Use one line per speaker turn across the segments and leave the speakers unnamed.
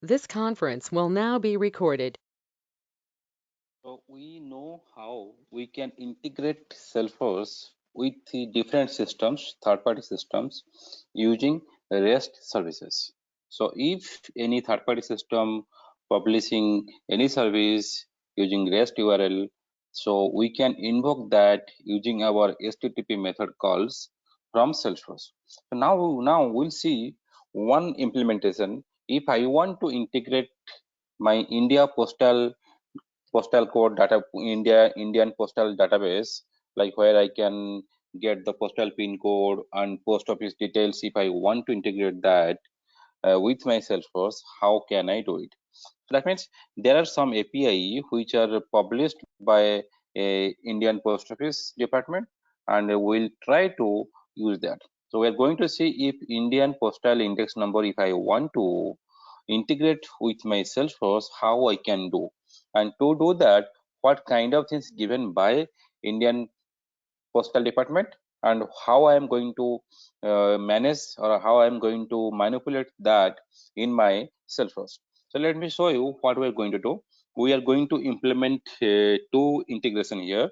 This conference will now be recorded.
So we know how we can integrate Salesforce with the different systems, third-party systems, using REST services. So if any third-party system publishing any service using REST URL, so we can invoke that using our HTTP method calls from Salesforce. So now we'll see one implementation. If I want to integrate my India postal code data Indian postal database, like where I can get the postal pin code and post office details. If I want to integrate that with my Salesforce, how can I do it? So that means there are some API which are published by a Indian Post Office department, and we'll try to use that. So we're going to see if Indian postal index number, if I want to integrate with my Salesforce, how I can do. And to do that, what kind of things given by Indian Postal Department, and how I am going to manage, or how I am going to manipulate that in my Salesforce. So let me show you what we are going to do. We are going to implement two integration here.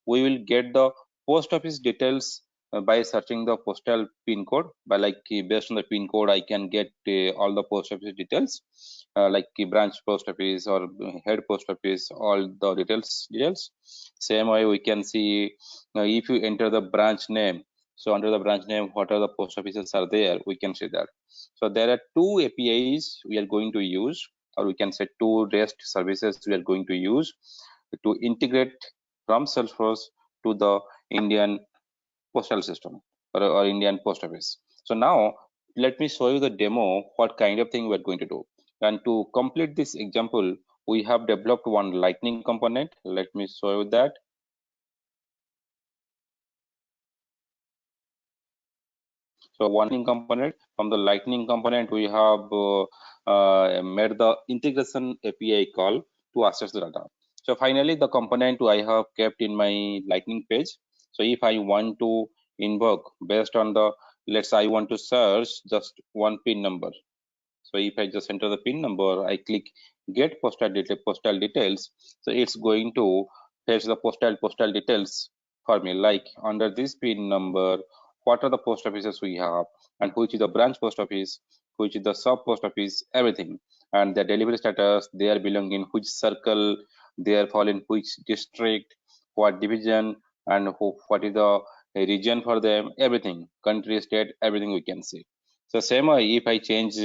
We will get the post office details by searching the postal pin code. By based on the pin code, I can get all the post office details, branch post office or head post office, all the details. Same way we can see if you enter the branch name, so under the branch name, what are the post offices are there, we can see that. So there are two APIs we are going to use, or we can say two REST services we are going to use to integrate from Salesforce to the Indian postal system, or Indian post office. So now let me show you the demo, what kind of thing we're going to do. And to complete this example, we have developed one lightning component. Let me show you that. So one lightning component, from the lightning component, we have made the integration API call to access the data. So finally, the component I have kept in my lightning page. So if I want to invoke based on the, let's say I want to search just one pin number. So if I just enter the pin number, I click get postal details. So it's going to fetch the postal details for me, like under this pin number, what are the post offices we have, and which is the branch post office, which is the sub post office, everything, and the delivery status, they are belong in which circle, they are fall in which district, what division, and what is the region for them, everything, country, state, everything we can see. So same way, if I change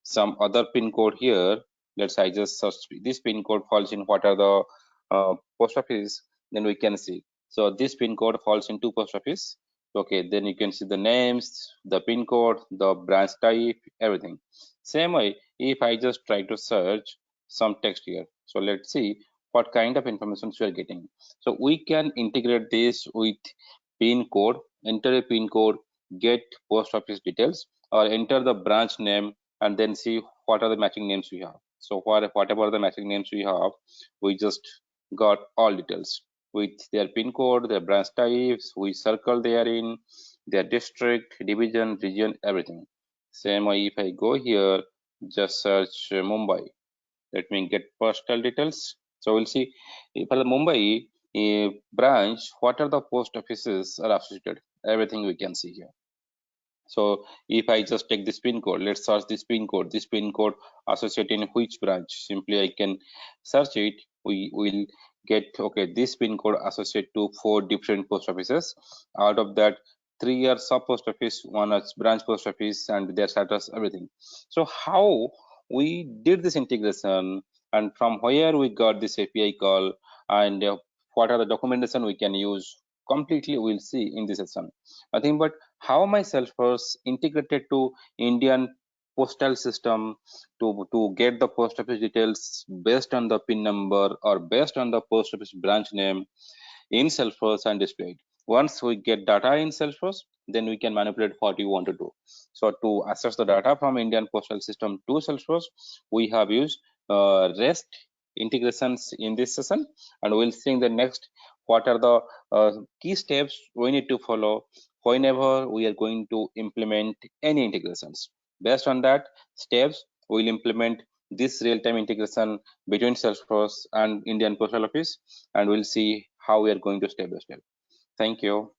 some other pin code here, let's say I just search this pin code falls in what are the post office, then we can see. So this pin code falls into post office. Okay, then you can see the names, the pin code, the branch type, everything. Same way, if I just try to search some text here, so let's see what kind of information we are getting. So we can integrate this with pin code, enter a pin code, get post office details, or enter the branch name and then see what are the matching names we have. So whatever the matching names we have, we just got all details with their pin code, their branch types, which circle they are in, their district, division, region, everything. Same way, if I go here, just search Mumbai. Let me get postal details. So we'll see for the Mumbai branch, what are the post offices are associated. Everything we can see here. So if I just take this pin code, let's search this pin code associated in which branch. Simply I can search it. We will get, okay, this pin code associated to 4 different post offices. Out of that, 3 are sub post office, one is branch post office, and their status, everything. So how we did this integration, and from where we got this API call, and what are the documentation we can use, completely we'll see in this session. I think, but how my Salesforce integrated to Indian postal system to get the post office details based on the PIN number or based on the post office branch name in Salesforce and display it. Once we get data in Salesforce, then we can manipulate what you want to do. So to access the data from Indian postal system to Salesforce, we have used REST integrations in this session, and we'll see in the next what are the key steps we need to follow whenever we are going to implement any integrations. Based on that steps, we'll implement this real-time integration between Salesforce and Indian Postal Office, and we'll see how we are going to step by step. Thank you.